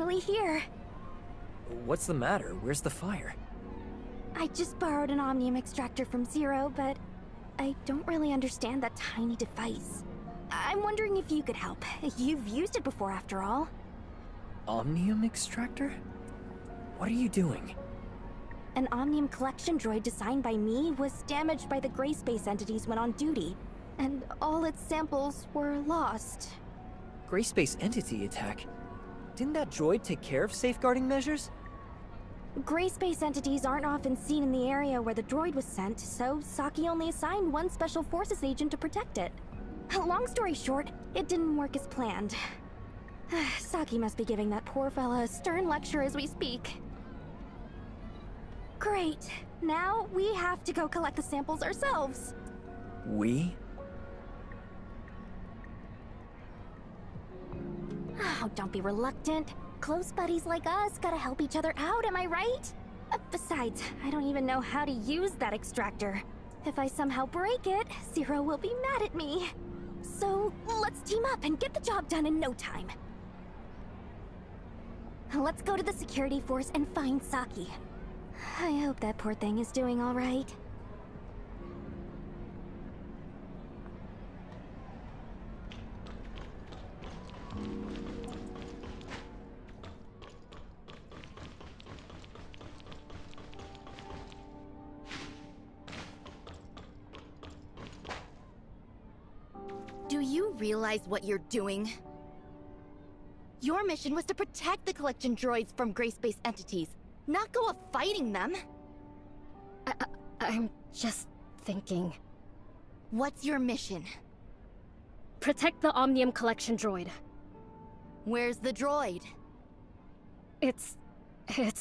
finally here. What's the matter? Where's the fire? I just borrowed an Omnium extractor from Zero, but I don't really understand that tiny device. I'm wondering if you could help. You've used it before, after all. Omnium extractor? What are you doing? An Omnium collection droid designed by me was damaged by the gray space entities when on duty, and all its samples were lost. Gray space entity attack? Didn't that droid take care of safeguarding measures? Gray space entities aren't often seen in the area where the droid was sent, so Saki only assigned one Special Forces agent to protect it. Long story short, it didn't work as planned. Saki must be giving that poor fella a stern lecture as we speak. Great. Now we have to go collect the samples ourselves. We? Oh, don't be reluctant. Close buddies like us gotta help each other out, am I right? Besides, I don't even know how to use that extractor. If I somehow break it, Zero will be mad at me. So, let's team up and get the job done in no time. Let's go to the security force and find Saki. I hope that poor thing is doing all right. Do you realize what you're doing? Your mission was to protect the collection droids from gray space entities, not go up fighting them. I'm just thinking. What's your mission? Protect the Omnium collection droid. Where's the droid? It's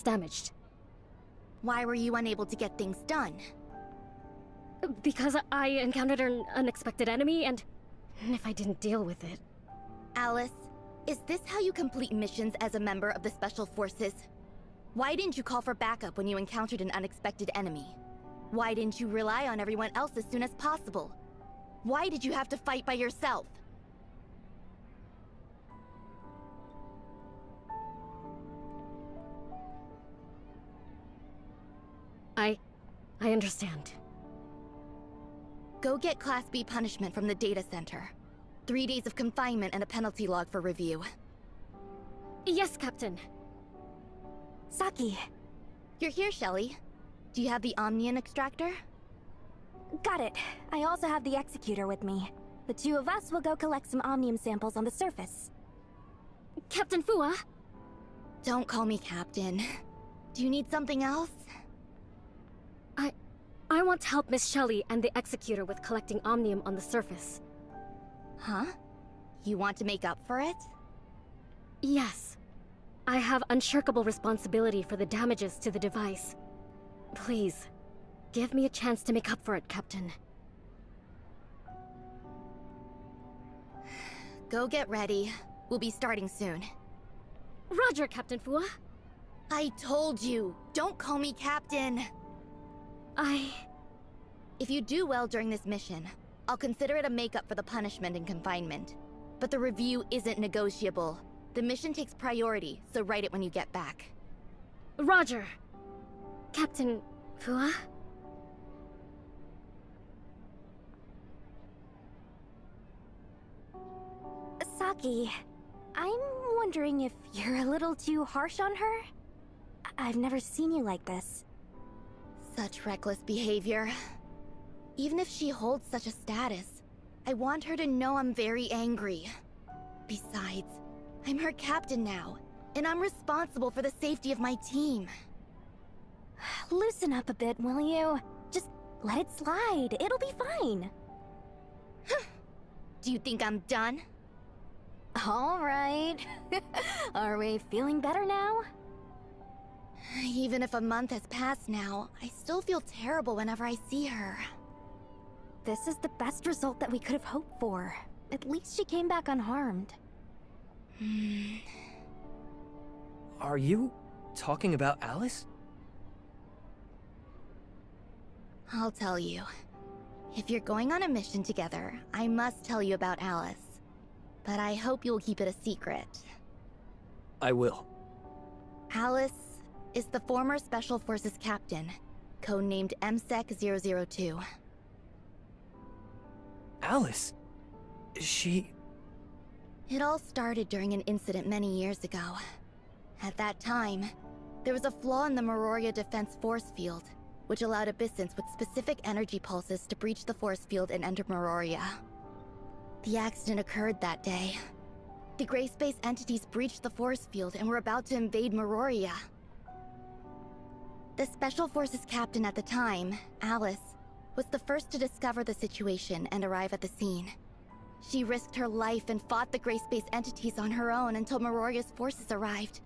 damaged. Why were you unable to get things done? Because I encountered an unexpected enemy, and if I didn't deal with it... Alyss, is this how you complete missions as a member of the Special Forces? Why didn't you call for backup when you encountered an unexpected enemy? Why didn't you rely on everyone else as soon as possible? Why did you have to fight by yourself? I understand. Go get Class B punishment from the data center. 3 days of confinement and a penalty log for review. Yes, Captain. Saki. You're here, Shelly. Do you have the Omnium extractor? Got it. I also have the Executor with me. The two of us will go collect some Omnium samples on the surface. Captain Fua? Don't call me Captain. Do you need something else? I want to help Miss Shelley and the Executor with collecting Omnium on the surface. Huh? You want to make up for it? Yes. I have unshirkable responsibility for the damages to the device. Please, give me a chance to make up for it, Captain. Go get ready. We'll be starting soon. Roger, Captain Fua. I told you, don't call me Captain. If you do well during this mission, I'll consider it a makeup for the punishment and confinement. But the review isn't negotiable. The mission takes priority, so write it when you get back. Roger. Captain Fua? Saki, I'm wondering if you're a little too harsh on her? I've never seen you like this. Such reckless behavior. Even if she holds such a status, I want her to know I'm very angry. Besides, I'm her captain now, and I'm responsible for the safety of my team. Loosen up a bit, will you? Just let it slide. It'll be fine. Do you think I'm done? All right. Are we feeling better now? Even if a month has passed now, I still feel terrible whenever I see her. This is the best result that we could have hoped for. At least she came back unharmed. Are you talking about Alyss? I'll tell you. If you're going on a mission together, I must tell you about Alyss. But I hope you'll keep it a secret. I will. Alyss is the former Special Forces captain, codenamed MSEC-002. Alyss? She... It all started during an incident many years ago. At that time, there was a flaw in the Meroria defense force field, which allowed Abyssins with specific energy pulses to breach the force field and enter Meroria. The accident occurred that day. The gray space entities breached the force field and were about to invade Meroria. The Special Forces captain at the time, Alyss, was the first to discover the situation and arrive at the scene. She risked her life and fought the gray space entities on her own until Meroria's forces arrived.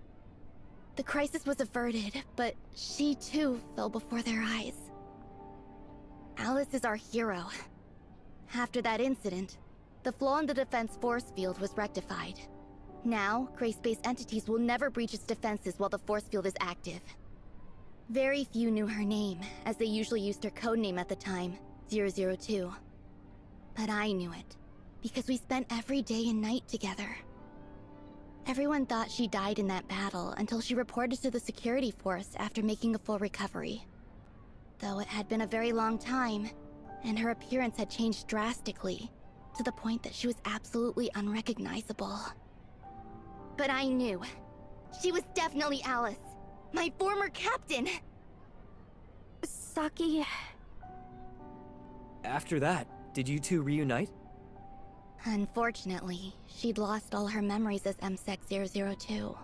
The crisis was averted, but she too fell before their eyes. Alyss is our hero. After that incident, the flaw in the defense force field was rectified. Now, gray space entities will never breach its defenses while the force field is active. Very few knew her name, as they usually used her codename at the time, 002. But I knew it, because we spent every day and night together. Everyone thought she died in that battle until she reported to the security force after making a full recovery. Though it had been a very long time, and her appearance had changed drastically, to the point that she was absolutely unrecognizable. But I knew. She was definitely Alyss, my former captain! Saki... After that, did you two reunite? Unfortunately, she'd lost all her memories as MSEC-002.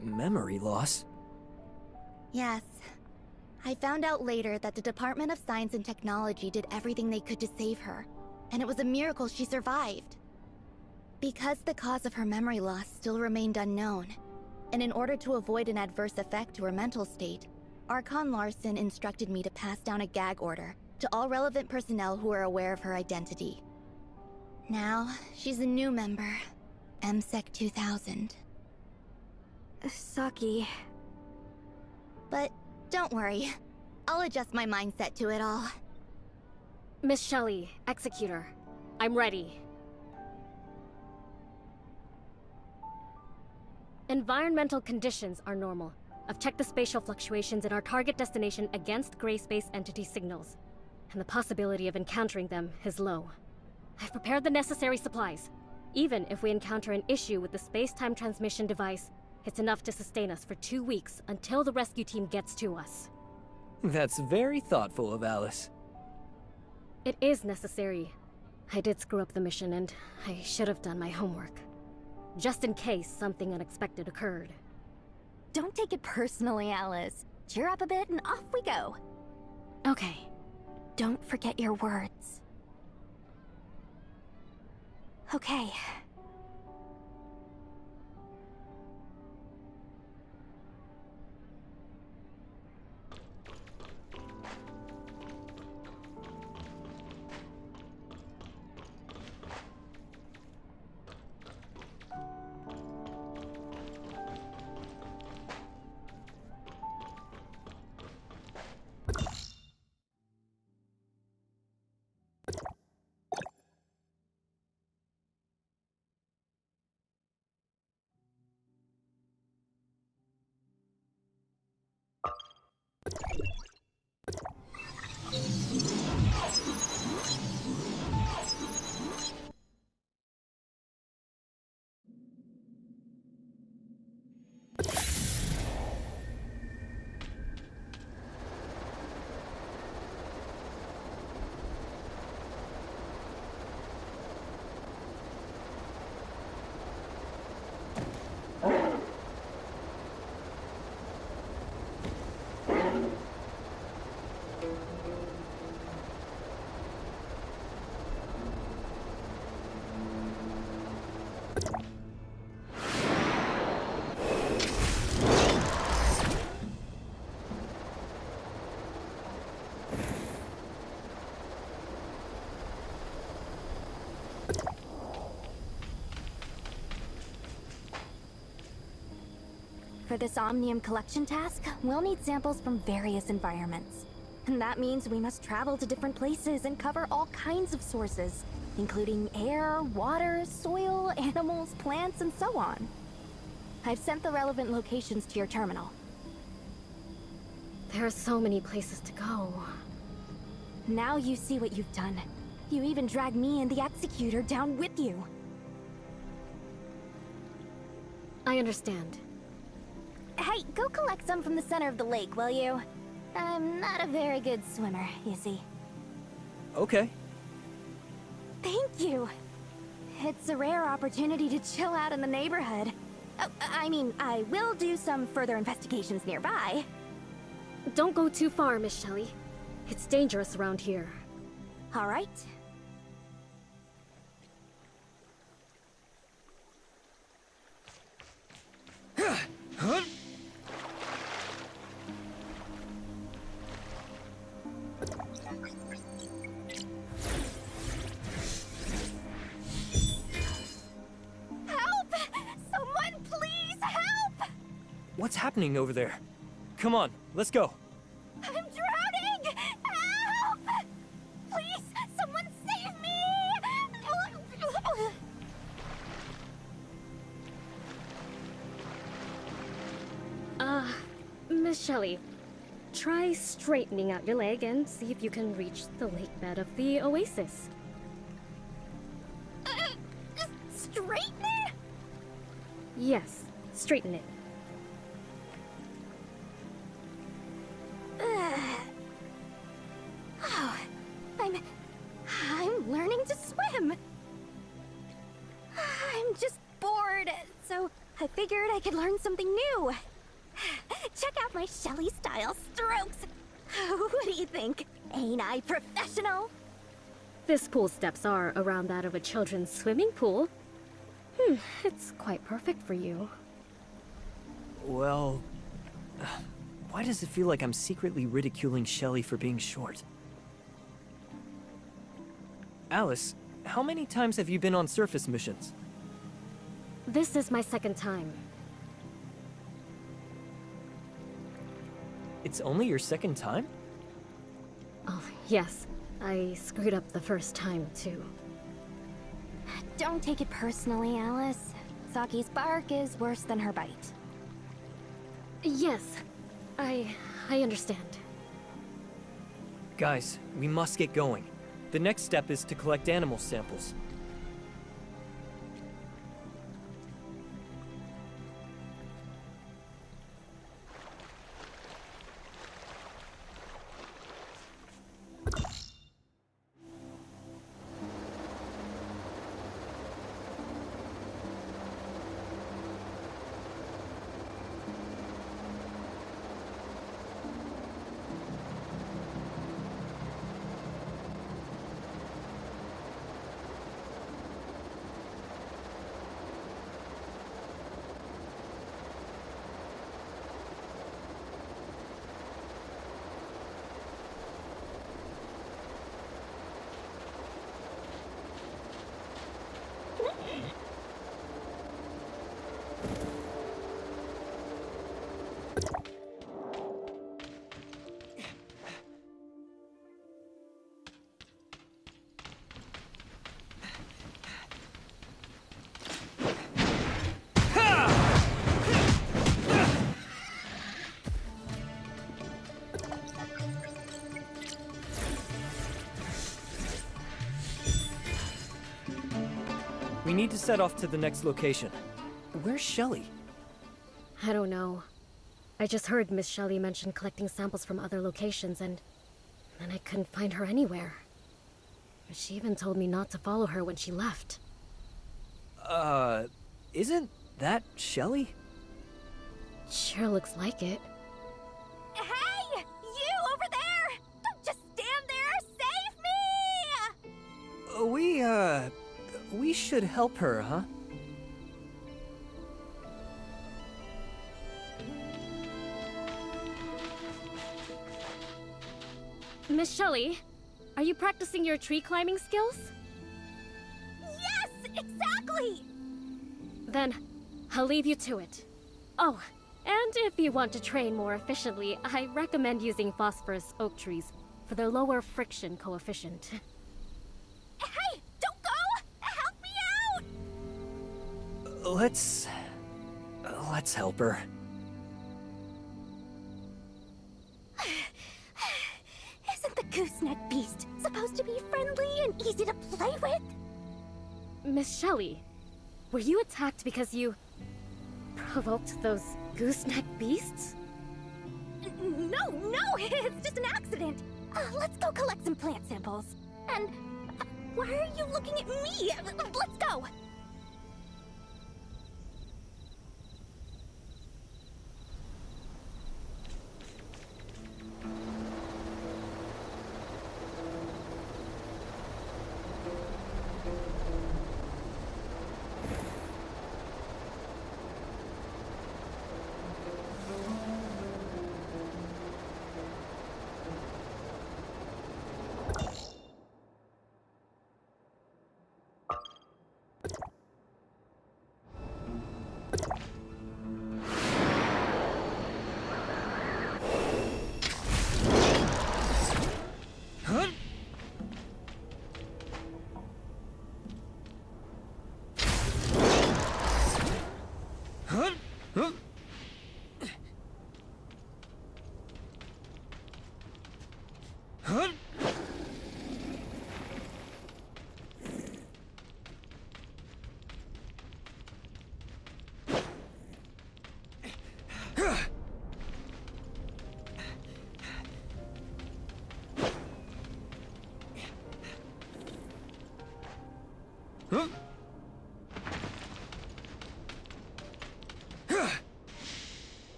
Memory loss? Yes. I found out later that the Department of Science and Technology did everything they could to save her, and it was a miracle she survived. Because the cause of her memory loss still remained unknown, and in order to avoid an adverse effect to her mental state, Archon Larson instructed me to pass down a gag order to all relevant personnel who are aware of her identity. Now, she's a new member, MSEC 2000. Saki... But don't worry, I'll adjust my mindset to it all. Miss Shelley, Executor. I'm ready. Environmental conditions are normal. I've checked the spatial fluctuations in our target destination against gray space entity signals, and the possibility of encountering them is low. I've prepared the necessary supplies. Even if we encounter an issue with the space-time transmission device, it's enough to sustain us for 2 weeks until the rescue team gets to us. That's very thoughtful of Alyss. It is necessary. I did screw up the mission, and I should have done my homework. Just in case something unexpected occurred. Don't take it personally, Alyss. Cheer up a bit and off we go. Okay. Don't forget your words. Okay. For this Omnium collection task, we'll need samples from various environments. And that means we must travel to different places and cover all kinds of sources, including air, water, soil, animals, plants, and so on. I've sent the relevant locations to your terminal. There are so many places to go. Now you see what you've done. You even dragged me and the Executor down with you. I understand. Hey, go collect some from the center of the lake, will you? I'm not a very good swimmer, you see. Okay. Thank you. It's a rare opportunity to chill out in the neighborhood. Oh, I mean, I will do some further investigations nearby. Don't go too far, Miss Shelley. It's dangerous around here. All right. Help! Someone please help! What's happening over there? Come on, let's go. I'm drowning! Help! Please, someone save me! Miss Shelley, try straightening out your leg and see if you can reach the lake bed of the oasis. Straighten it? Yes, straighten it. Oh, I'm learning to swim. I'm just bored, so I figured I could learn something new. Check out my Shelly style strokes. What do you think? Ain't I professional? This pool steps are around that of a children's swimming pool. It's quite perfect for you. Well, why does it feel like I'm secretly ridiculing Shelley for being short? Alyss, how many times have you been on surface missions? This is my second time. It's only your second time? Oh, yes. I screwed up the first time, too. Don't take it personally, Alyss. Saki's bark is worse than her bite. Yes, I understand. Guys, we must get going. The next step is to collect animal samples. We need to set off to the next location. Where's Shelley? I don't know. I just heard Miss Shelley mention collecting samples from other locations, and then I couldn't find her anywhere. She even told me not to follow her when she left. Isn't that Shelley? Sure looks like it. Hey! You over there! Don't just stand there! Save me! We should help her, huh? Miss Shelley, are you practicing your tree climbing skills? Yes! Exactly! Then, I'll leave you to it. Oh, and if you want to train more efficiently, I recommend using phosphorus oak trees for their lower friction coefficient. Hey! Don't go! Help me out! Let's Let's help her. Isn't the gooseneck beast supposed to be friendly and easy to play with? Miss Shelley, were you attacked because you provoked those gooseneck beasts? No, it's just an accident. Let's go collect some plant samples. And why are you looking at me? Let's go.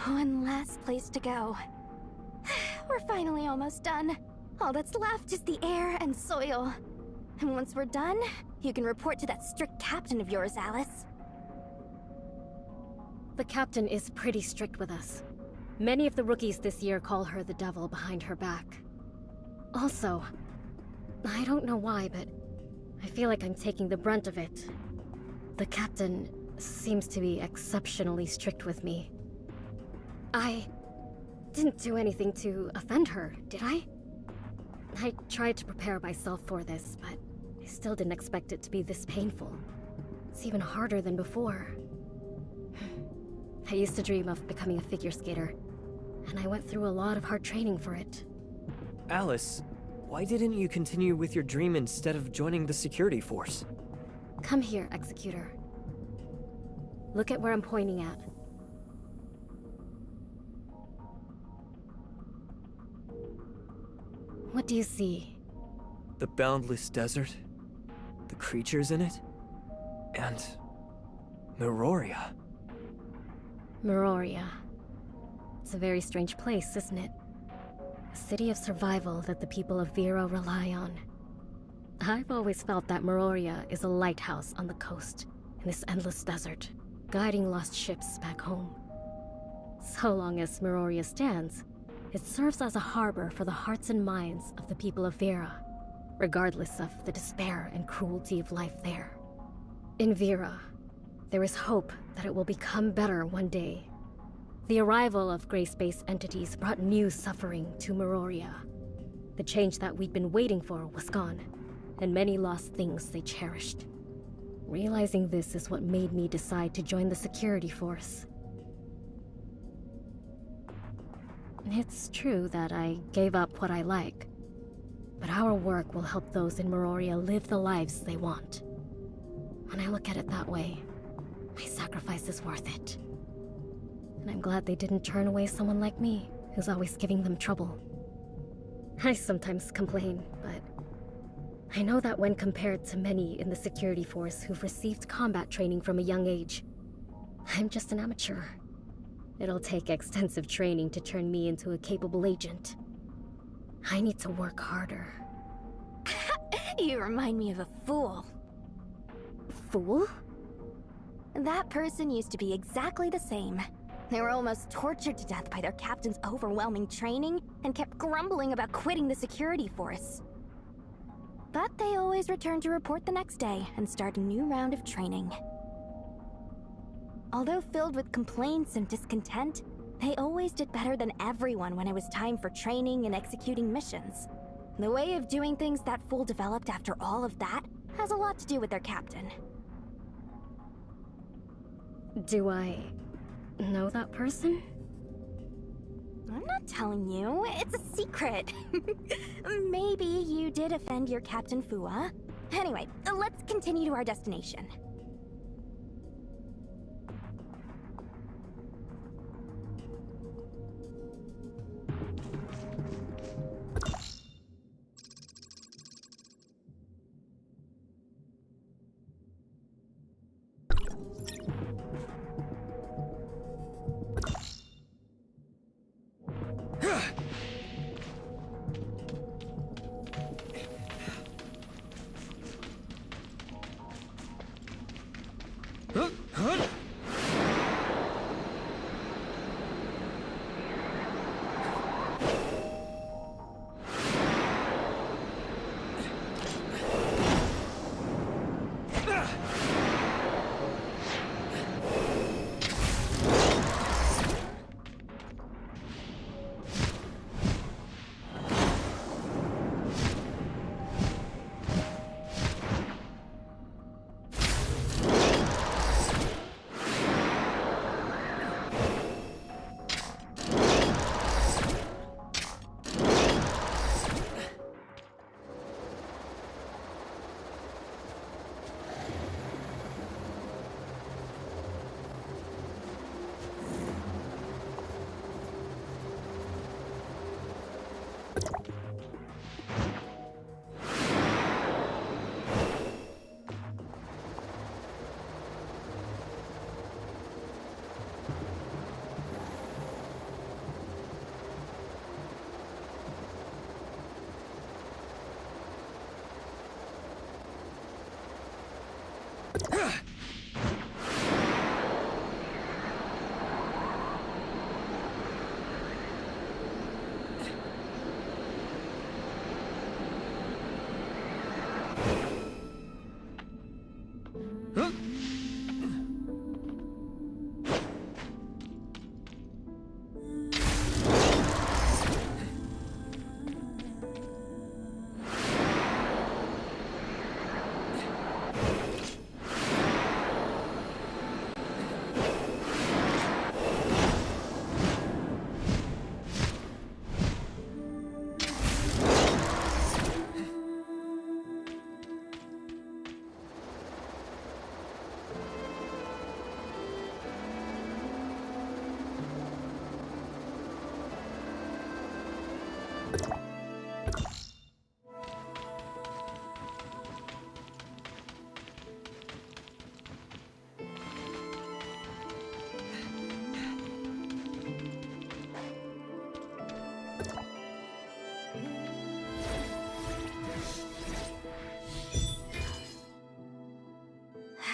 One last place to go. We're finally almost done. All that's left is the air and soil. And once we're done, you can report to that strict captain of yours, Alyss. The captain is pretty strict with us. Many of the rookies this year call her the devil behind her back. Also, I don't know why, but I feel like I'm taking the brunt of it. The captain seems to be exceptionally strict with me. I didn't do anything to offend her, did I? I tried to prepare myself for this, but I still didn't expect it to be this painful. It's even harder than before. I used to dream of becoming a figure skater, and I went through a lot of hard training for it. Alyss, why didn't you continue with your dream instead of joining the security force? Come here, Executor. Look at where I'm pointing at. What do you see? The boundless desert, the creatures in it, and Meroria. Meroria. It's a very strange place, isn't it? A city of survival that the people of Vera rely on. I've always felt that Meroria is a lighthouse on the coast, in this endless desert, guiding lost ships back home. So long as Meroria stands, it serves as a harbor for the hearts and minds of the people of Vera, regardless of the despair and cruelty of life there. In Vera, there is hope that it will become better one day. The arrival of gray space entities brought new suffering to Meroria. The change that we'd been waiting for was gone, and many lost things they cherished. Realizing this is what made me decide to join the security force. It's true that I gave up what I like, but our work will help those in Meroria live the lives they want. When I look at it that way, my sacrifice is worth it. And I'm glad they didn't turn away someone like me, who's always giving them trouble. I sometimes complain, but I know that when compared to many in the security force who've received combat training from a young age, I'm just an amateur. It'll take extensive training to turn me into a capable agent. I need to work harder. You remind me of a fool. Fool? That person used to be exactly the same. They were almost tortured to death by their captain's overwhelming training and kept grumbling about quitting the security force. But they always return to report the next day and start a new round of training. Although filled with complaints and discontent, they always did better than everyone when it was time for training and executing missions. The way of doing things that fool developed after all of that has a lot to do with their captain. Do I know that person? I'm not telling you, it's a secret. Maybe you did offend your Captain Fua. Anyway, let's continue to our destination.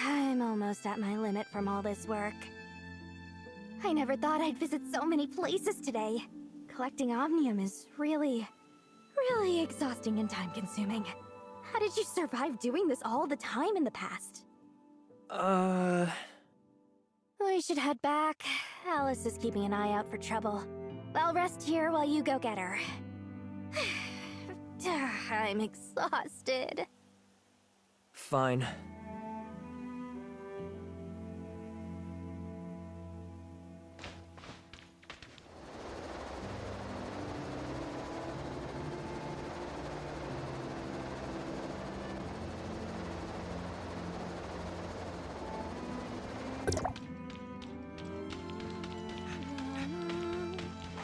I'm almost at my limit from all this work. I never thought I'd visit so many places today. Collecting Omnium is really exhausting and time-consuming. How did you survive doing this all the time in the past? We should head back. Alyss is keeping an eye out for trouble. I'll rest here while you go get her. I'm exhausted. Fine.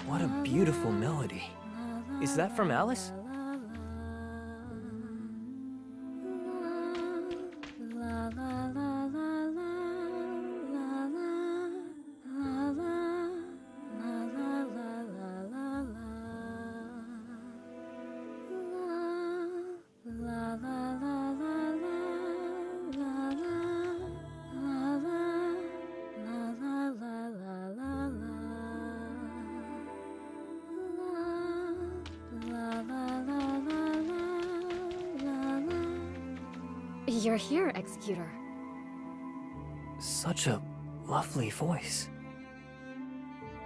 What a beautiful melody. Is that from Alyss? You're here, Executor. Such a lovely voice.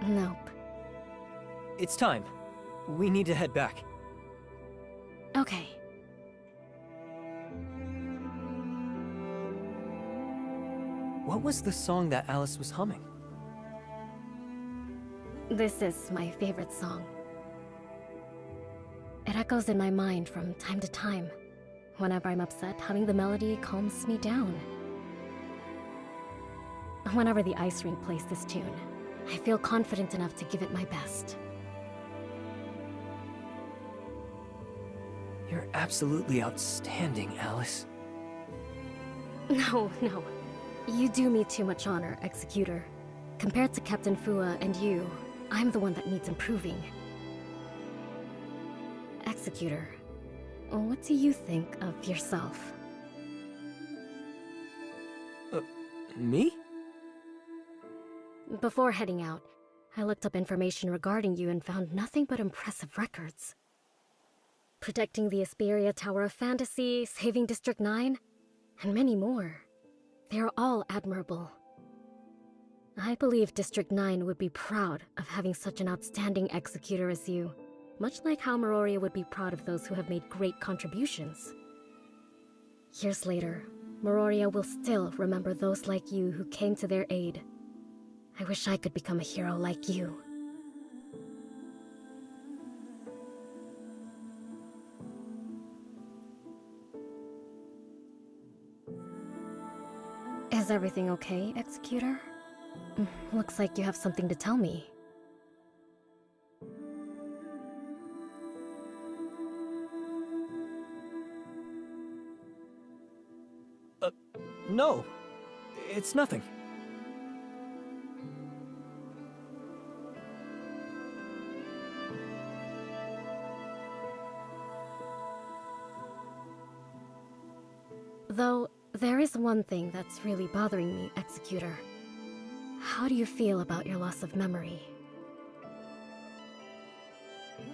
Nope. It's time. We need to head back. Okay. What was the song that Alyss was humming? This is my favorite song. It echoes in my mind from time to time. Whenever I'm upset, humming the melody calms me down. Whenever the ice rink plays this tune, I feel confident enough to give it my best. You're absolutely outstanding, Alyss. No. You do me too much honor, Executor. Compared to Captain Fua and you, I'm the one that needs improving. Executor, what do you think of yourself? Me? Before heading out, I looked up information regarding you and found nothing but impressive records. Protecting the Asperia Tower of Fantasy, saving District 9, and many more. They are all admirable. I believe District 9 would be proud of having such an outstanding executor as you, much like how Meroria would be proud of those who have made great contributions. Years later, Meroria will still remember those like you who came to their aid. I wish I could become a hero like you. Is everything okay, Executor? Looks like you have something to tell me. No. It's nothing. Though, there is one thing that's really bothering me, Executor. How do you feel about your loss of memory?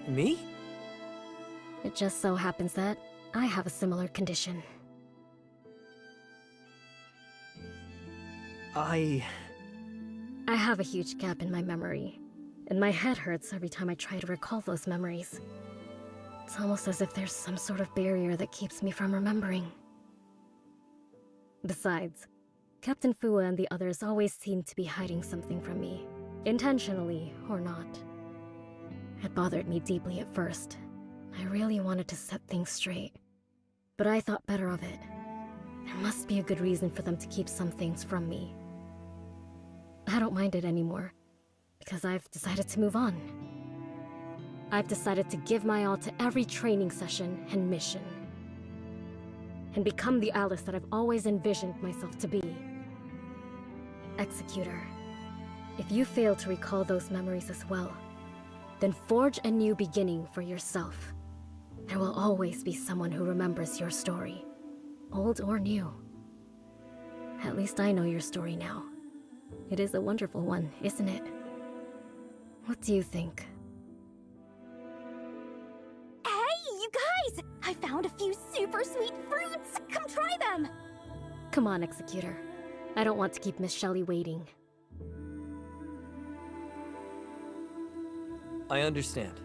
Me? It just so happens that I have a similar condition. I have a huge gap in my memory, and my head hurts every time I try to recall those memories. It's almost as if there's some sort of barrier that keeps me from remembering. Besides, Captain Fua and the others always seem to be hiding something from me, intentionally or not. It bothered me deeply at first. I really wanted to set things straight, but I thought better of it. There must be a good reason for them to keep some things from me. I don't mind it anymore, because I've decided to move on. I've decided to give my all to every training session and mission, and become the Alyss that I've always envisioned myself to be. Executor, if you fail to recall those memories as well, then forge a new beginning for yourself. There will always be someone who remembers your story, old or new. At least I know your story now. It is a wonderful one, isn't it? What do you think? Hey, you guys! I found a few super sweet fruits! Come try them! Come on, Executor. I don't want to keep Miss Shelley waiting. I understand.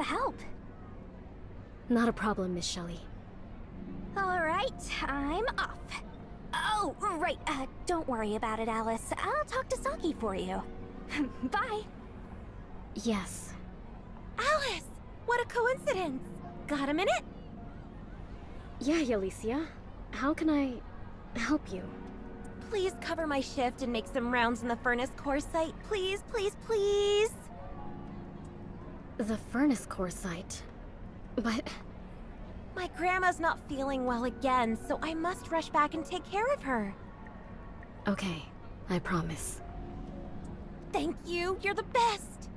the help. Not a problem, Miss Shelley. Alright, I'm off. Oh, right, don't worry about it, Alyss. I'll talk to Saki for you. Bye. Yes. Alyss! What a coincidence! Got a minute? Yeah, Alicia. How can I help you? Please cover my shift and make some rounds in the furnace core site. Please, please, please! The furnace core site. But My grandma's not feeling well again, so I must rush back and take care of her. okay, I promise. Thank you, you're the best!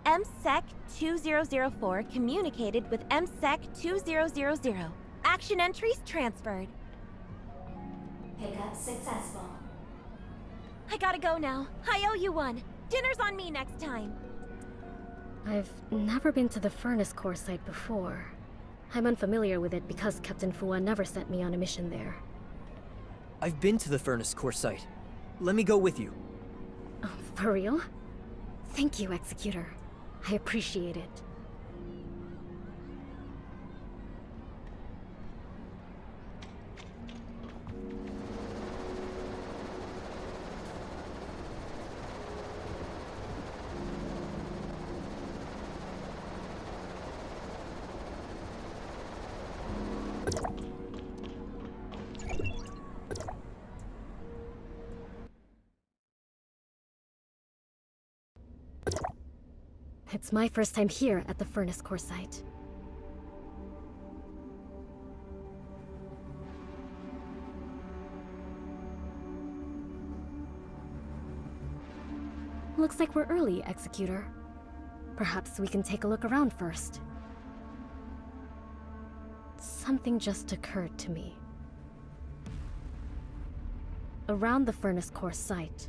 MSEC 2004 communicated with MSEC 2000. Action entries transferred. Pickup successful. I gotta go now. I owe you one. Dinner's on me next time. I've never been to the furnace core site before. I'm unfamiliar with it because Captain Fua never sent me on a mission there. I've been to the furnace core site. Let me go with you. Oh, for real? Thank you, Executor. I appreciate it. It's my first time here at the furnace core site. Looks like we're early, Executor. Perhaps we can take a look around first. Something just occurred to me. Around the furnace core site,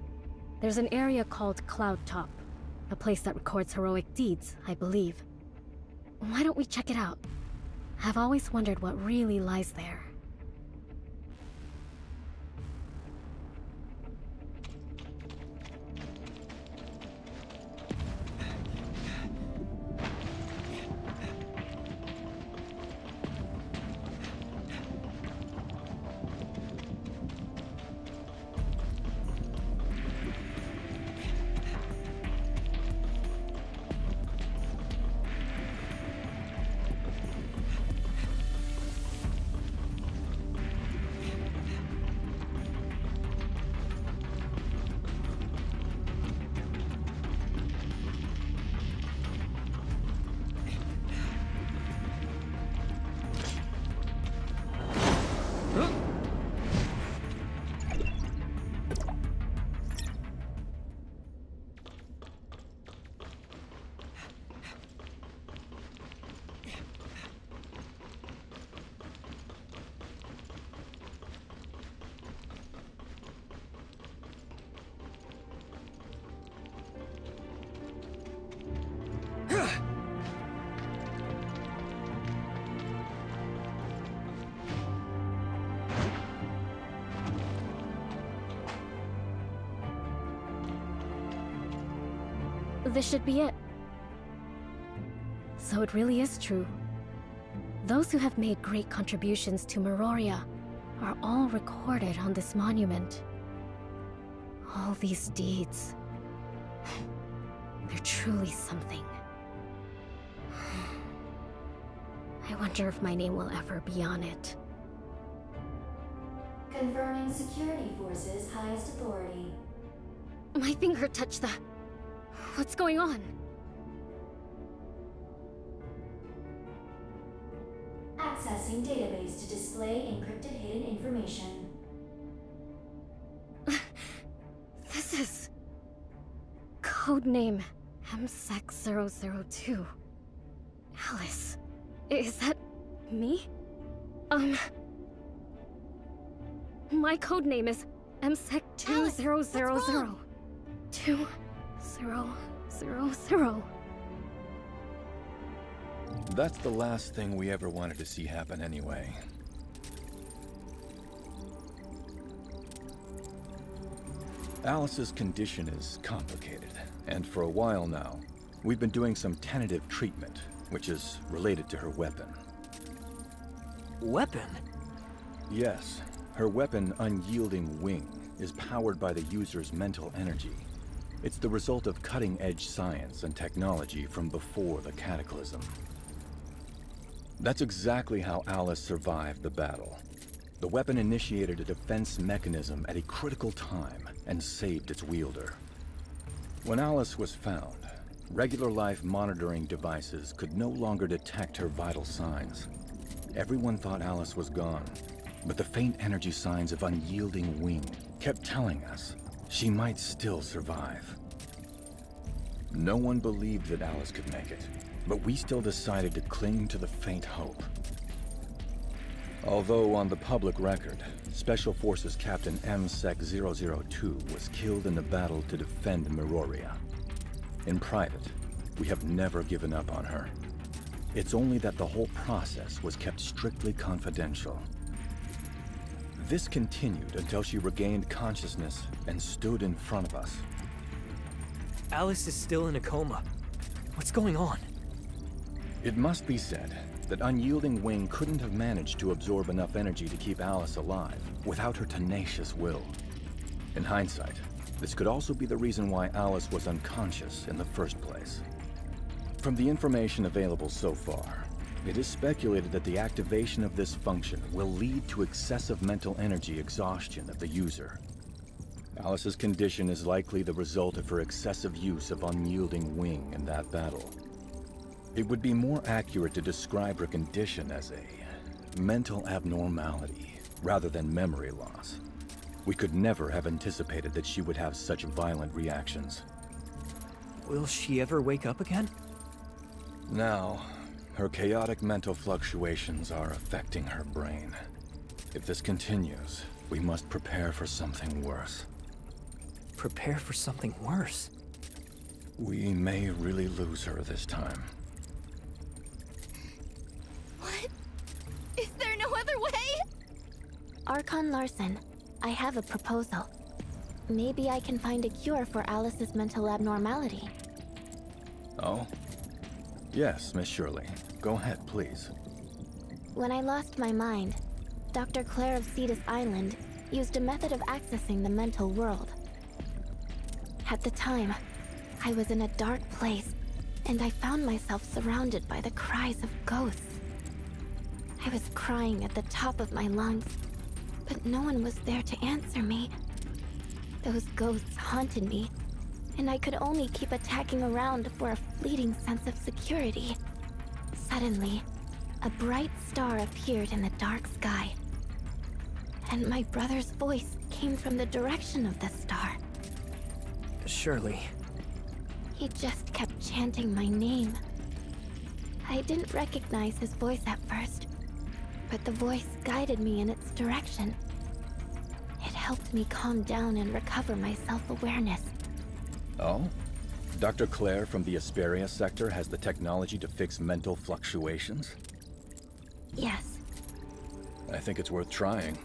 there's an area called Cloud Top. A place that records heroic deeds, I believe. Why don't we check it out? I've always wondered what really lies there. This should be it. So it really is true. Those who have made great contributions to Meroria are all recorded on this monument. All these deeds. They're truly something. I wonder if my name will ever be on it. Confirming security forces highest authority. My finger touched the... What's going on? Accessing database to display encrypted hidden information. This is... Codename MSEC-002. Alyss, is that me? My codename is MSEC-2000. 2000. That's the last thing we ever wanted to see happen anyway. Alice's condition is complicated, and for a while now, We've been doing some tentative treatment, which is related to her weapon. Weapon? Yes, her weapon, Unyielding Wing, is powered by the user's mental energy. It's the result of cutting-edge science and technology from before the Cataclysm. That's exactly how Alyss survived the battle. The weapon initiated a defense mechanism at a critical time and saved its wielder. When Alyss was found, regular life monitoring devices could no longer detect her vital signs. Everyone thought Alyss was gone, but the faint energy signs of Unyielding Wing kept telling us she might still survive. No one believed that Alyss could make it, but we still decided to cling to the faint hope. Although on the public record, Special Forces Captain MSEC-002 was killed in the battle to defend Meroria. In private, we have never given up on her. It's only that the whole process was kept strictly confidential. This continued until she regained consciousness and stood in front of us. Alyss is still in a coma. What's going on? It must be said that Unyielding Wing couldn't have managed to absorb enough energy to keep Alyss alive without her tenacious will. In hindsight, this could also be the reason why Alyss was unconscious in the first place. From the information available so far, it is speculated that the activation of this function will lead to excessive mental energy exhaustion of the user. Alyss's condition is likely the result of her excessive use of Unyielding Wing in that battle. It would be more accurate to describe her condition as a mental abnormality rather than memory loss. We could never have anticipated that she would have such violent reactions. Will she ever wake up again? Now, her chaotic mental fluctuations are affecting her brain. If this continues, we must prepare for something worse. Prepare for something worse? We may really lose her this time. What? Is there no other way? Archon Larson, I have a proposal. Maybe I can find a cure for Alyss's mental abnormality. Oh? Yes, Miss Shirley. Go ahead, please. When I lost my mind, Dr. Claire of Cetus Island used a method of accessing the mental world. At the time, I was in a dark place, and I found myself surrounded by the cries of ghosts. I was crying at the top of my lungs, but no one was there to answer me. Those ghosts haunted me, and I could only keep attacking around for a fleeting sense of security. Suddenly, a bright star appeared in the dark sky, and my brother's voice came from the direction of the star. Shirley. He just kept chanting my name. I didn't recognize his voice at first, but the voice guided me in its direction. It helped me calm down and recover my self-awareness. Oh? Dr. Claire from the Asperia sector has the technology to fix mental fluctuations? Yes. I think it's worth trying.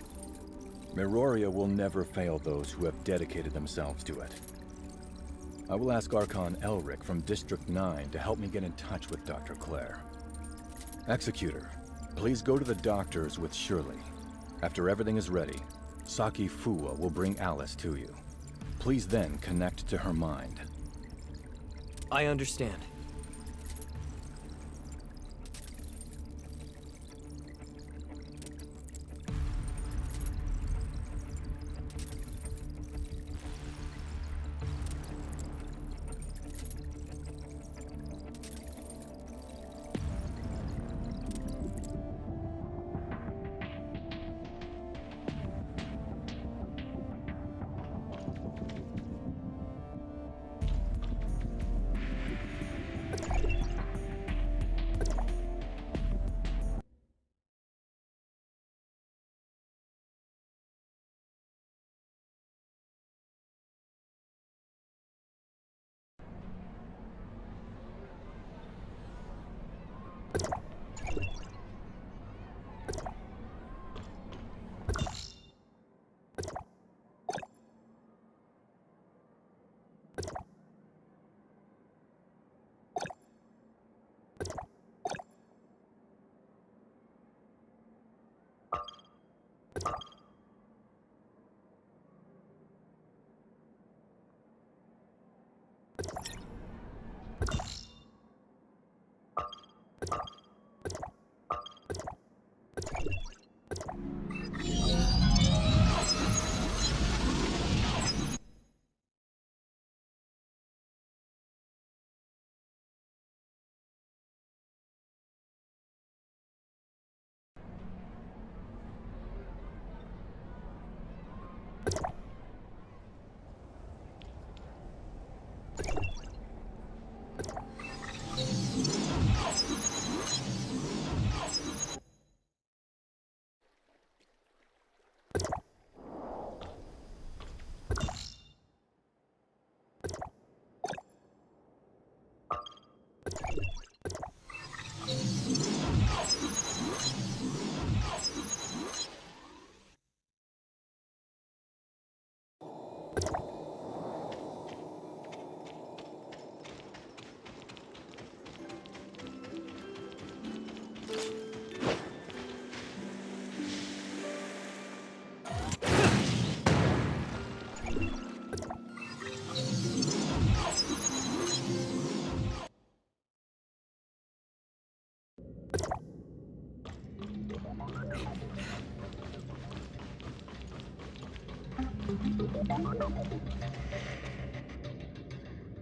Meroria will never fail those who have dedicated themselves to it. I will ask Archon Elric from District 9 to help me get in touch with Dr. Claire. Executor, please go to the doctors with Shirley. After everything is ready, Saki Fuwa will bring Alyss to you. Please then connect to her mind. I understand.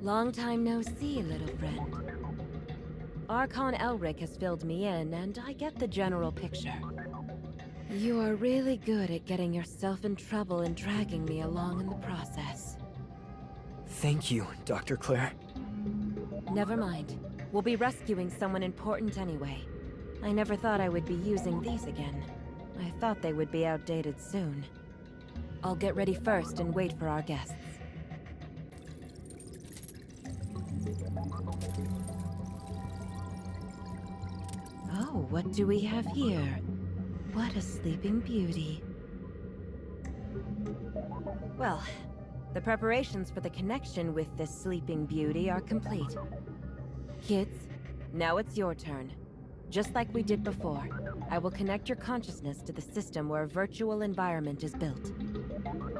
Long time no see, little friend. Archon Elric has filled me in, and I get the general picture. You are really good at getting yourself in trouble and dragging me along in the process. Thank you, Dr. Claire. Never mind. We'll be rescuing someone important anyway. I never thought I would be using these again. I thought they would be outdated soon. I'll get ready first and wait for our guests. Oh, what do we have here? What a sleeping beauty. Well, the preparations for the connection with this sleeping beauty are complete. Kids, now it's your turn. Just like we did before, I will connect your consciousness to the system where a virtual environment is built.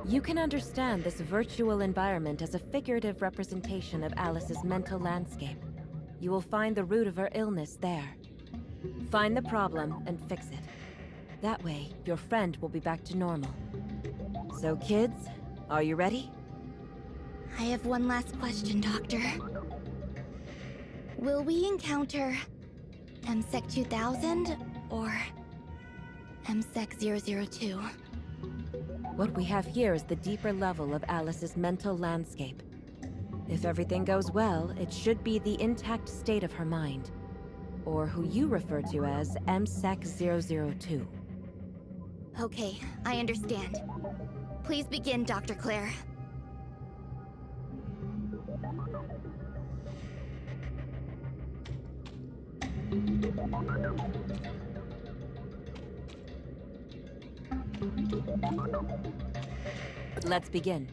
You can understand this virtual environment as a figurative representation of Alyss's mental landscape. You will find the root of her illness there. Find the problem and fix it. That way, your friend will be back to normal. So kids, are you ready? I have one last question, Doctor. Will we encounter MSEC 2000 or MSEC 002? What we have here is the deeper level of Alyss's mental landscape. If everything goes well, it should be the intact state of her mind. Or who you refer to as MSEC 002. Okay, I understand. Please begin, Dr. Claire. Let's begin.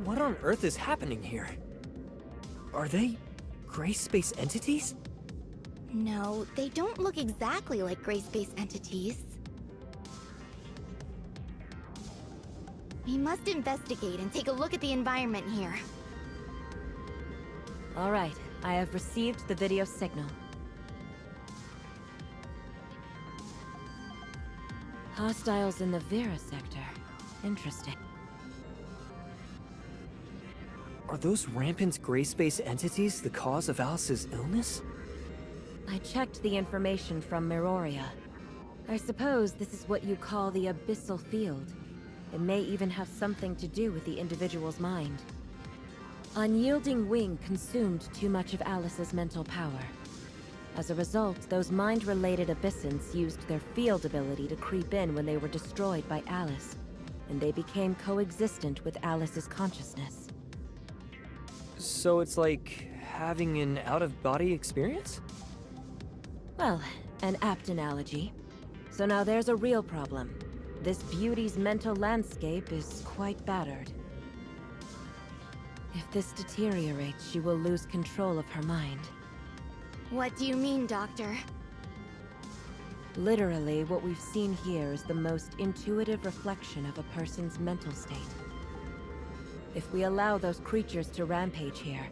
What on earth is happening here? Are they gray space entities? No, they don't look exactly like gray space entities. We must investigate and take a look at the environment here. All right, I have received the video signal. Hostiles in the Vera sector. Interesting. Are those rampant gray space entities the cause of Alyss's illness? I checked the information from Miroria. I suppose this is what you call the abyssal field. It may even have something to do with the individual's mind. Unyielding Wing consumed too much of Alyss's mental power. As a result, those mind-related abyssins used their field ability to creep in when they were destroyed by Alyss, and they became coexistent with Alyss's consciousness. So it's like having an out-of-body experience? Well, an apt analogy. So now there's a real problem. This beauty's mental landscape is quite battered. If this deteriorates, she will lose control of her mind. What do you mean, Doctor? Literally, what we've seen here is the most intuitive reflection of a person's mental state. If we allow those creatures to rampage here,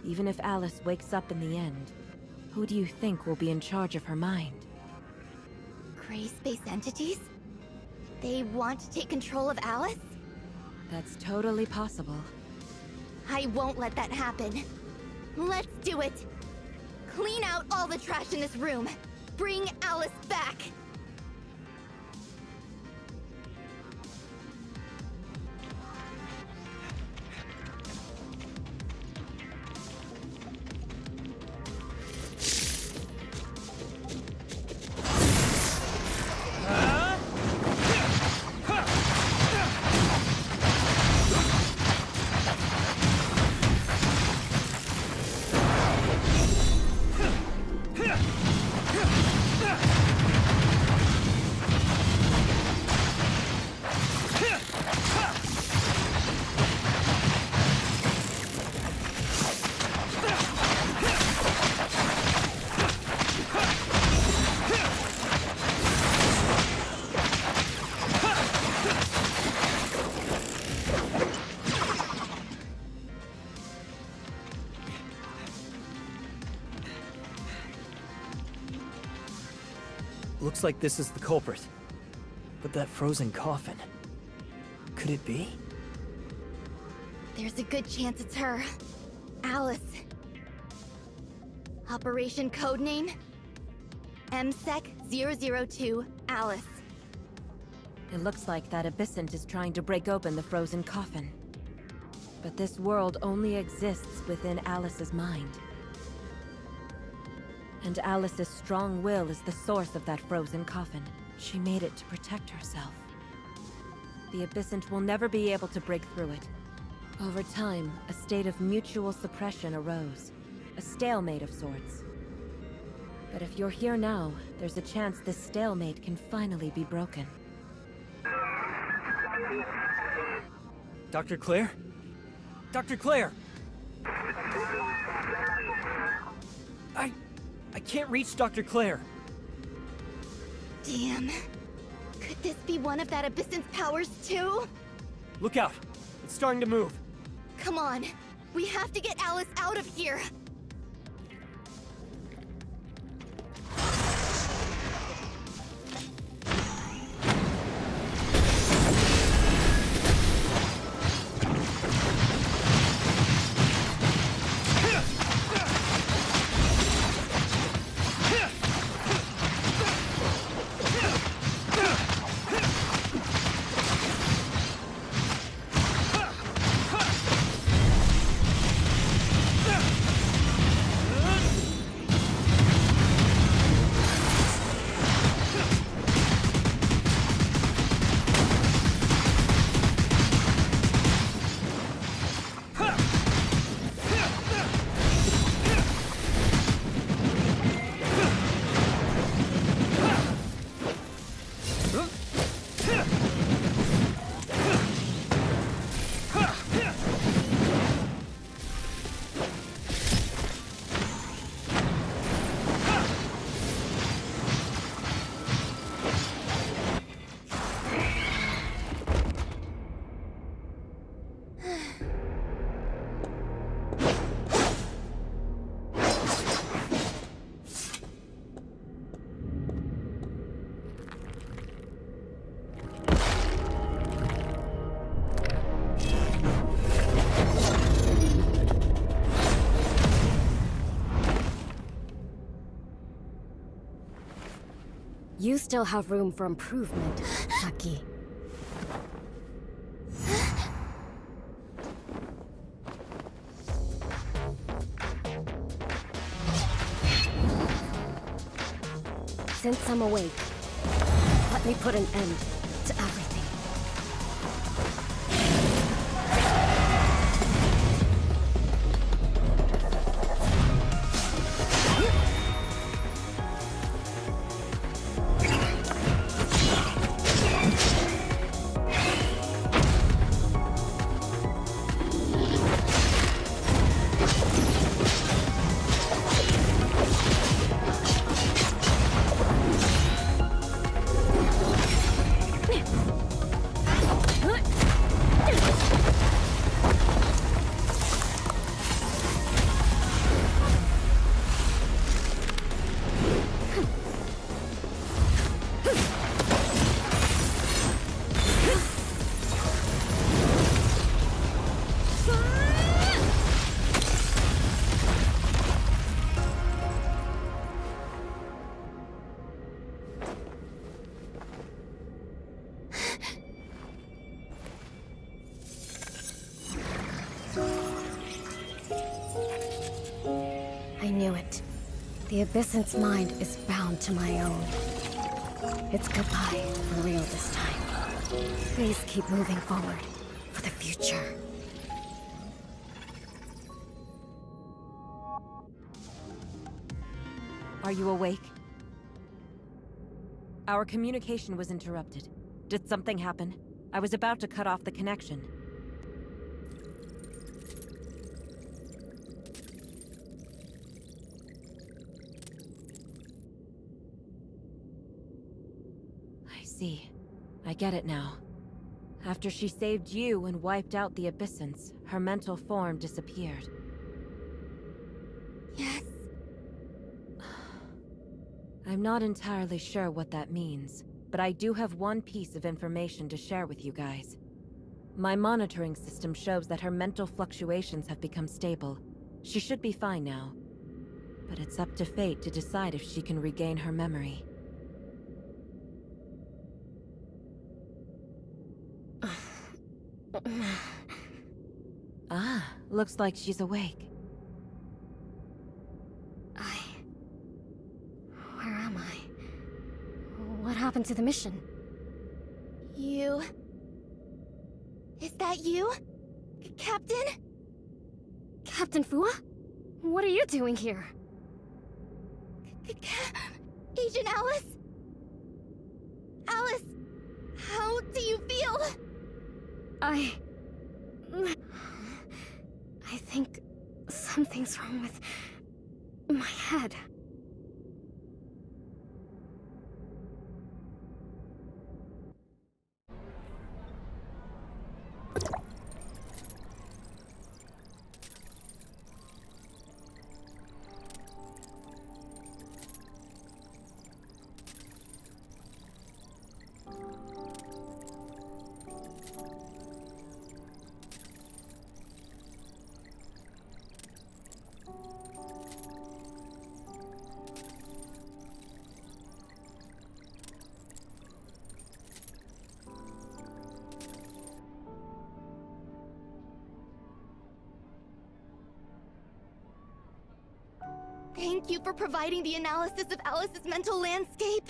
even if Alyss wakes up in the end, who do you think will be in charge of her mind? Gray space entities? They want to take control of Alyss? That's totally possible. I won't let that happen. Let's do it! Clean out all the trash in this room! Bring Alyss back! Looks like this is the culprit. But that frozen coffin... could it be? There's a good chance it's her. Alyss. Operation codename? MSEC-002 Alyss. It looks like that abyssint is trying to break open the frozen coffin. But this world only exists within Alyss's mind. And Alyss's strong will is the source of that frozen coffin. She made it to protect herself. The abyssint will never be able to break through it. Over time, a state of mutual suppression arose. A stalemate of sorts. But if you're here now, there's a chance this stalemate can finally be broken. Dr. Claire? Dr. Claire! I can't reach Dr. Claire. Damn. Could this be one of that abyssint's powers too? Look out! It's starting to move. Come on. We have to get Alyss out of here. You still have room for improvement, Saki. Since I'm awake, let me put an end to everything. I knew it. The Abyssant's mind is bound to my own. It's goodbye for real this time. Please keep moving forward for the future. Are you awake? Our communication was interrupted. Did something happen? I was about to cut off the connection. I see. I get it now. After she saved you and wiped out the Abyssants, her mental form disappeared. Yes. I'm not entirely sure what that means, but I do have one piece of information to share with you guys. My monitoring system shows that her mental fluctuations have become stable. She should be fine now. But it's up to fate to decide if she can regain her memory. Ah, looks like she's awake. Where am I? What happened to the mission? You... Is that you? Captain? Captain Fua? What are you doing here? Agent Alyss? Alyss, how do you feel? I think something's wrong with my head. Thank you for providing the analysis of Alyss's mental landscape.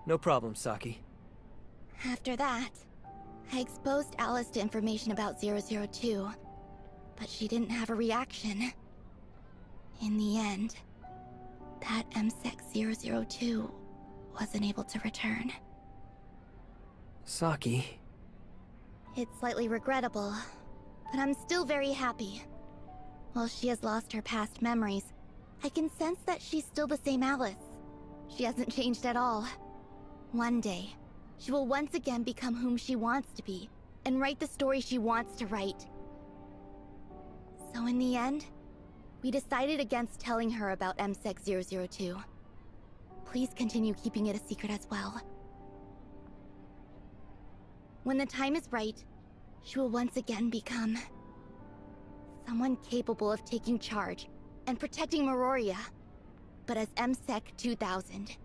No problem, Saki. After that, I exposed Alyss to information about 002, but she didn't have a reaction. In the end, that MSEC 002 wasn't able to return. Saki... It's slightly regrettable, but I'm still very happy. While she has lost her past memories, I can sense that she's still the same Alyss. She hasn't changed at all. One day, she will once again become whom she wants to be, and write the story she wants to write. So in the end, we decided against telling her about MSEC 002. Please continue keeping it a secret as well. When the time is right, she will once again become someone capable of taking charge and protecting Meroria, but as MSEC 2000.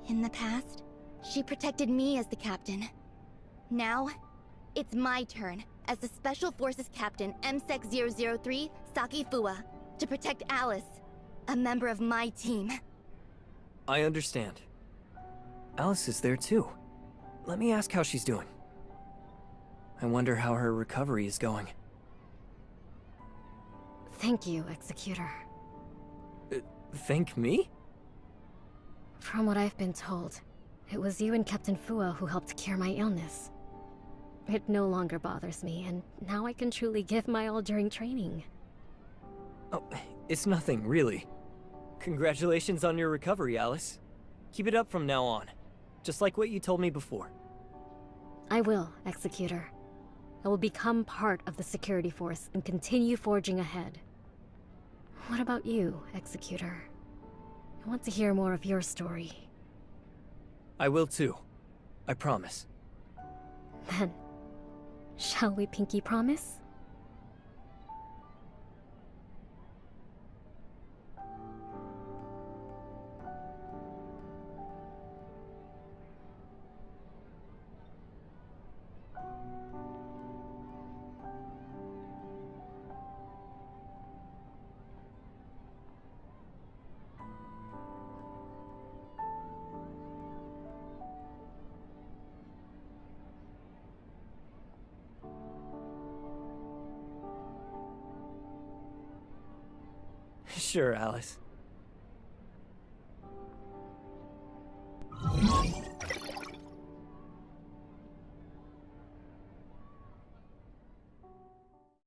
In the past, she protected me as the captain. Now, it's my turn as the Special Forces Captain MSEC 003 Saki Fua to protect Alyss, a member of my team. I understand. Alyss is there too. Let me ask how she's doing. I wonder how her recovery is going. Thank you, Executor. Thank me? From what I've been told, it was you and Captain Fua who helped cure my illness. It no longer bothers me, and now I can truly give my all during training. Oh, it's nothing, really. Congratulations on your recovery, Alyss. Keep it up from now on. Just like what you told me before. I will, Executor. I will become part of the security force and continue forging ahead. What about you, Executor? I want to hear more of your story. I will too. I promise. Then, shall we pinky promise? Sure, Alyss.